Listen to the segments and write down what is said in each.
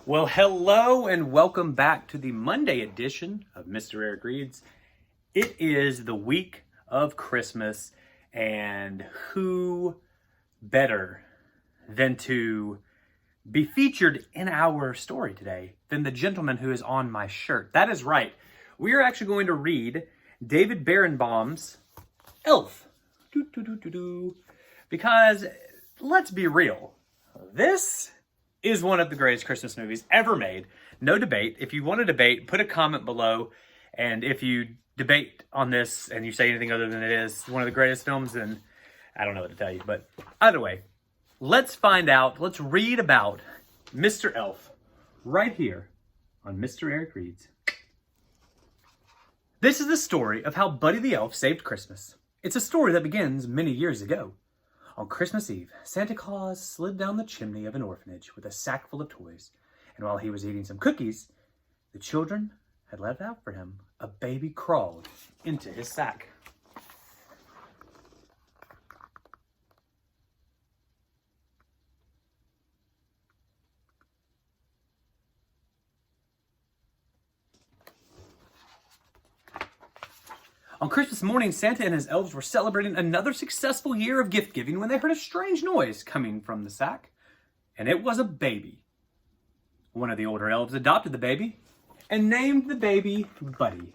Well, hello and welcome back to the Monday edition of Mr. Eric Reads. It is the week of Christmas, and who better than to be featured in our story today than the gentleman who is on my shirt? That is right. We are actually going to read David Berenbaum's Elf. Because, let's be real, this is one of the greatest Christmas movies ever made. No debate. If you want to debate, put a comment below. And if you debate on this and you say anything other than it is one of the greatest films, then I don't know what to tell you. But either way, let's find out. Let's read about Mr. Elf right here on Mr. Eric Reads. This is the story of how Buddy the Elf saved Christmas. It's a story that begins many years ago. On Christmas Eve, Santa Claus slid down the chimney of an orphanage with a sack full of toys, and while he was eating some cookies, the children had left out for him. A baby crawled into his sack. On Christmas morning, Santa and his elves were celebrating another successful year of gift-giving when they heard a strange noise coming from the sack, and it was a baby. One of the older elves adopted the baby and named the baby Buddy.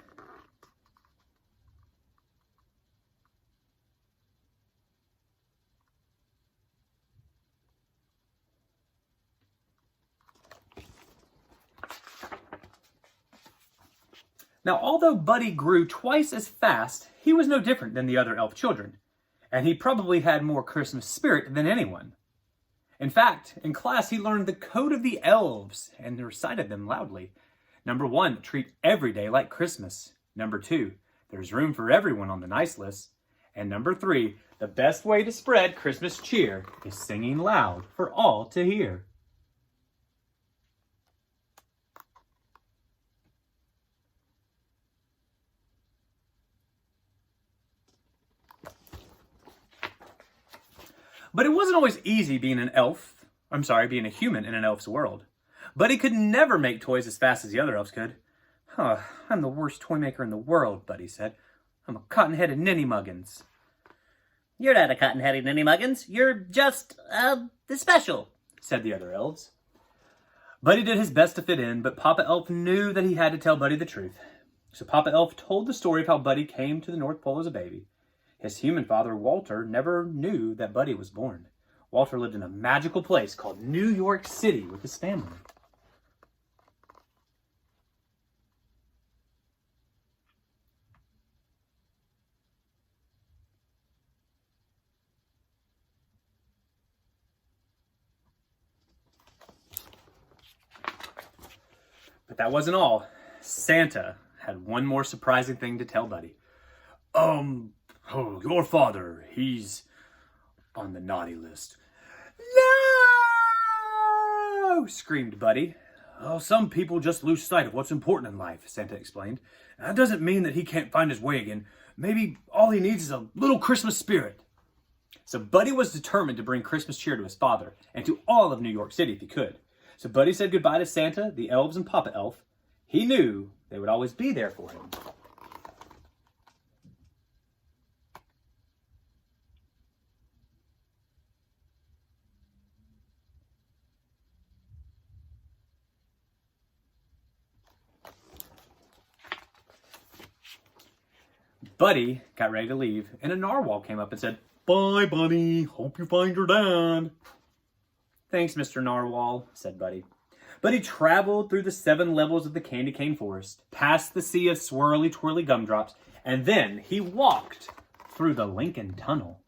Now, although Buddy grew twice as fast, he was no different than the other elf children, and he probably had more Christmas spirit than anyone. In fact, in class, he learned the code of the elves and recited them loudly. Number 1, treat every day like Christmas. Number 2, there's room for everyone on the nice list. And number 3, the best way to spread Christmas cheer is singing loud for all to hear. But it wasn't always easy being a human in an elf's world. Buddy could never make toys as fast as the other elves could. I'm the worst toy maker in the world, Buddy said. I'm a cotton-headed ninny-muggins. You're not a cotton-headed ninny-muggins. You're just, special, said the other elves. Buddy did his best to fit in, but Papa Elf knew that he had to tell Buddy the truth. So Papa Elf told the story of how Buddy came to the North Pole as a baby. His human father, Walter, never knew that Buddy was born. Walter lived in a magical place called New York City with his family. But that wasn't all. Santa had one more surprising thing to tell Buddy. Your father, he's on the naughty list. No! Screamed Buddy. Oh, some people just lose sight of what's important in life, Santa explained. That doesn't mean that he can't find his way again. Maybe all he needs is a little Christmas spirit. So Buddy was determined to bring Christmas cheer to his father and to all of New York City if he could. So Buddy said goodbye to Santa, the elves, and Papa Elf. He knew they would always be there for him. Buddy got ready to leave, and a narwhal came up and said, "Bye, Buddy. Hope you find your dad." "Thanks, Mr. Narwhal," said Buddy. Buddy traveled through the 7 levels of the candy cane forest, past the sea of swirly, twirly gumdrops, and then he walked through the Lincoln Tunnel.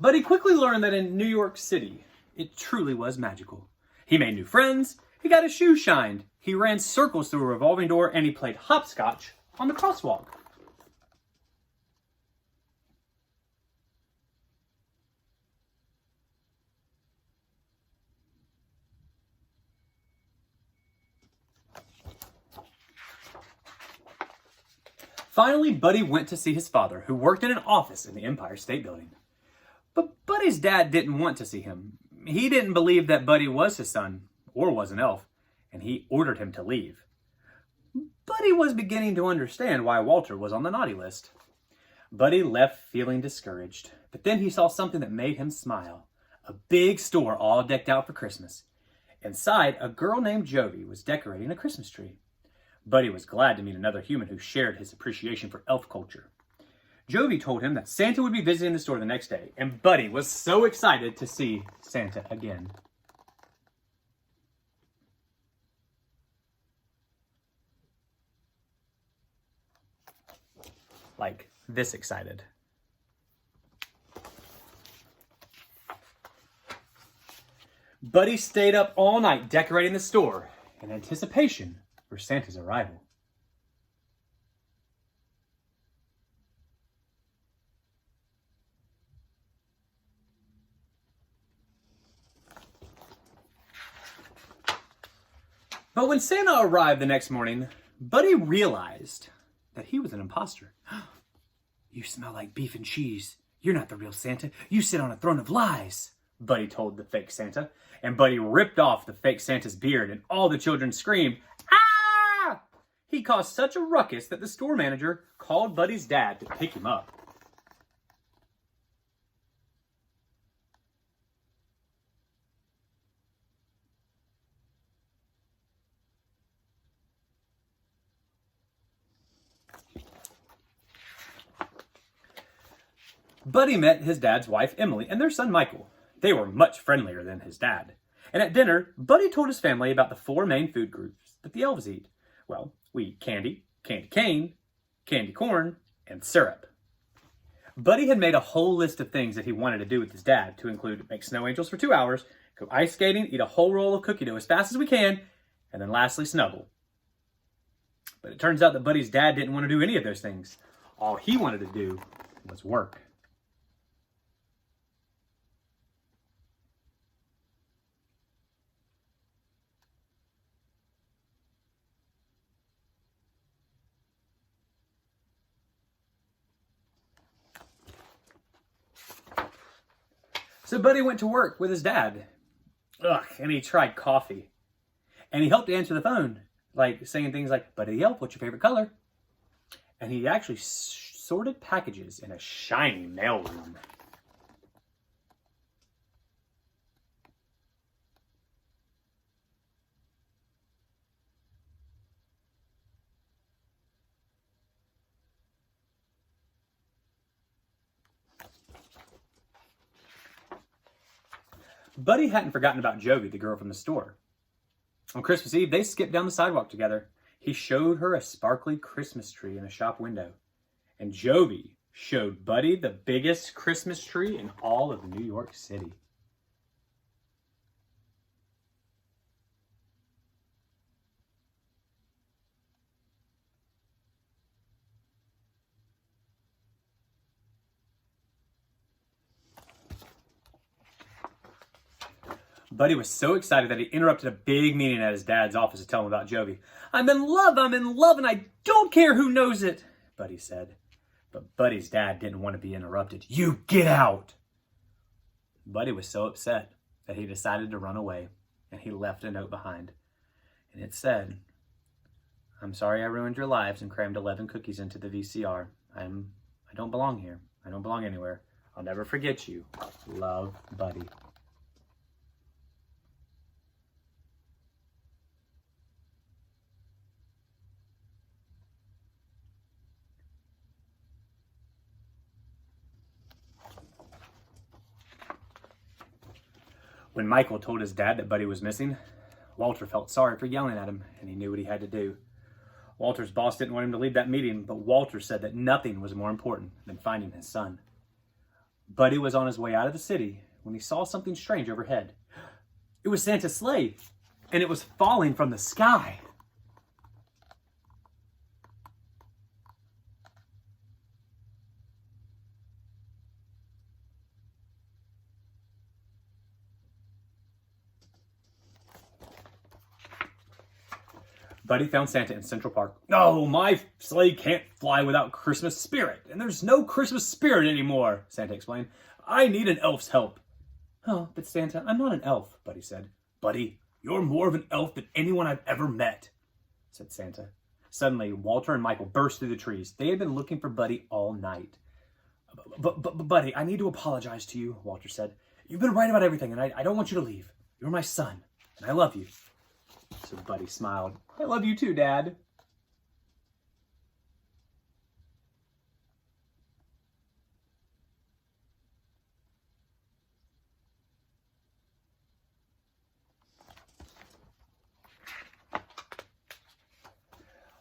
But he quickly learned that in New York City, it truly was magical. He made new friends, he got his shoes shined, he ran circles through a revolving door, and he played hopscotch on the crosswalk. Finally, Buddy went to see his father, who worked in an office in the Empire State Building. But Buddy's dad didn't want to see him. He didn't believe that Buddy was his son, or was an elf, and he ordered him to leave. Buddy was beginning to understand why Walter was on the naughty list. Buddy left feeling discouraged, but then he saw something that made him smile. A big store all decked out for Christmas. Inside, a girl named Jovi was decorating a Christmas tree. Buddy was glad to meet another human who shared his appreciation for elf culture. Jovi told him that Santa would be visiting the store the next day, and Buddy was so excited to see Santa again. Like this excited. Buddy stayed up all night decorating the store in anticipation for Santa's arrival. But when Santa arrived the next morning, Buddy realized that he was an imposter. "You smell like beef and cheese. You're not the real Santa. You sit on a throne of lies," Buddy told the fake Santa. And Buddy ripped off the fake Santa's beard, and all the children screamed, "Ah!" He caused such a ruckus that the store manager called Buddy's dad to pick him up. Buddy met his dad's wife, Emily, and their son, Michael. They were much friendlier than his dad. And at dinner, Buddy told his family about the 4 main food groups that the elves eat. Well, we eat candy, candy cane, candy corn, and syrup. Buddy had made a whole list of things that he wanted to do with his dad, to include make snow angels for 2 hours, go ice skating, eat a whole roll of cookie dough as fast as we can, and then lastly, snuggle. But it turns out that Buddy's dad didn't want to do any of those things. All he wanted to do was work. So Buddy went to work with his dad. And he tried coffee. And he helped answer the phone, like saying things like, "Buddy the elf, what's your favorite color?" And he actually sorted packages in a shiny mailroom. Buddy hadn't forgotten about Jovi, the girl from the store. On Christmas Eve, they skipped down the sidewalk together. He showed her a sparkly Christmas tree in a shop window. And Jovi showed Buddy the biggest Christmas tree in all of New York City. Buddy was so excited that he interrupted a big meeting at his dad's office to tell him about Jovi. I'm in love, and I don't care who knows it," Buddy said. But Buddy's dad didn't want to be interrupted. "You get out!" Buddy was so upset that he decided to run away, and he left a note behind. And it said, "I'm sorry I ruined your lives and crammed 11 cookies into the VCR. I don't belong here. I don't belong anywhere. I'll never forget you. Love, Buddy." When Michael told his dad that Buddy was missing, Walter felt sorry for yelling at him, and he knew what he had to do. Walter's boss didn't want him to leave that meeting, but Walter said that nothing was more important than finding his son. Buddy was on his way out of the city when he saw something strange overhead. It was Santa's sleigh, and it was falling from the sky. Buddy found Santa in Central Park. No, my sleigh can't fly without Christmas spirit, and there's no Christmas spirit anymore, Santa explained. I need an elf's help. Oh, but Santa, I'm not an elf, Buddy said. Buddy, you're more of an elf than anyone I've ever met, said Santa. Suddenly, Walter and Michael burst through the trees. They had been looking for Buddy all night. But Buddy, I need to apologize to you, Walter said. You've been right about everything, and I don't want you to leave. You're my son, and I love you. So Buddy smiled. I love you too, Dad.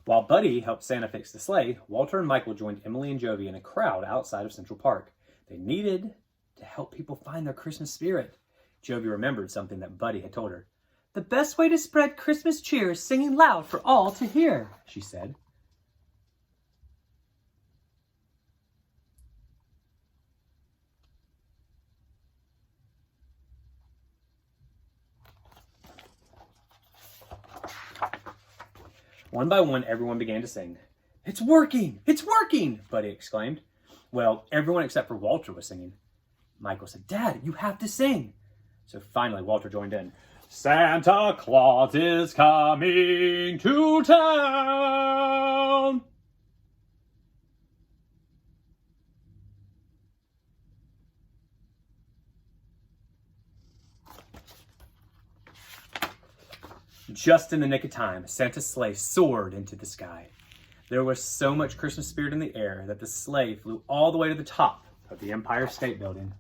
While Buddy helped Santa fix the sleigh, Walter and Michael joined Emily and Jovi in a crowd outside of Central Park. They needed to help people find their Christmas spirit. Jovi remembered something that Buddy had told her. The best way to spread Christmas cheer is singing loud for all to hear, she said. One by one, everyone began to sing. It's working! It's working! Buddy exclaimed. Well, everyone except for Walter was singing. Michael said, Dad, you have to sing. So finally, Walter joined in. Santa Claus is coming to town. Just in the nick of time, Santa's sleigh soared into the sky. There was so much Christmas spirit in the air that the sleigh flew all the way to the top of the Empire State Building.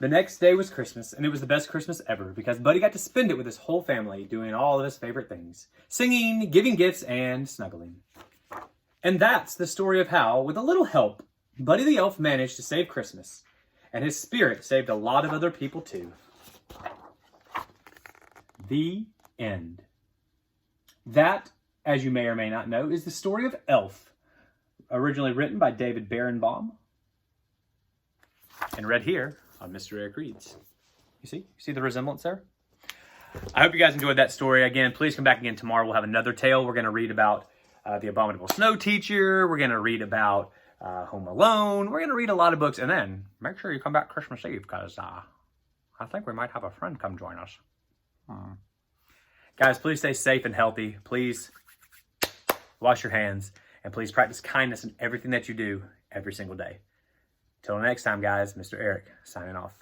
The next day was Christmas, and it was the best Christmas ever because Buddy got to spend it with his whole family doing all of his favorite things. Singing, giving gifts, and snuggling. And that's the story of how, with a little help, Buddy the Elf managed to save Christmas. And his spirit saved a lot of other people too. The end. That, as you may or may not know, is the story of Elf. Originally written by David Berenbaum. And read here on Mr. Eric Reads. You see the resemblance there? I hope you guys enjoyed that story. Again, please come back again tomorrow. We'll have another tale. We're going to read about The Abominable Snow Teacher. We're going to read about Home Alone. We're going to read a lot of books. And then make sure you come back Christmas Eve because I think we might have a friend come join us. Guys, please stay safe and healthy. Please wash your hands. And please practice kindness in everything that you do every single day. Till next time, guys, Mr. Eric signing off.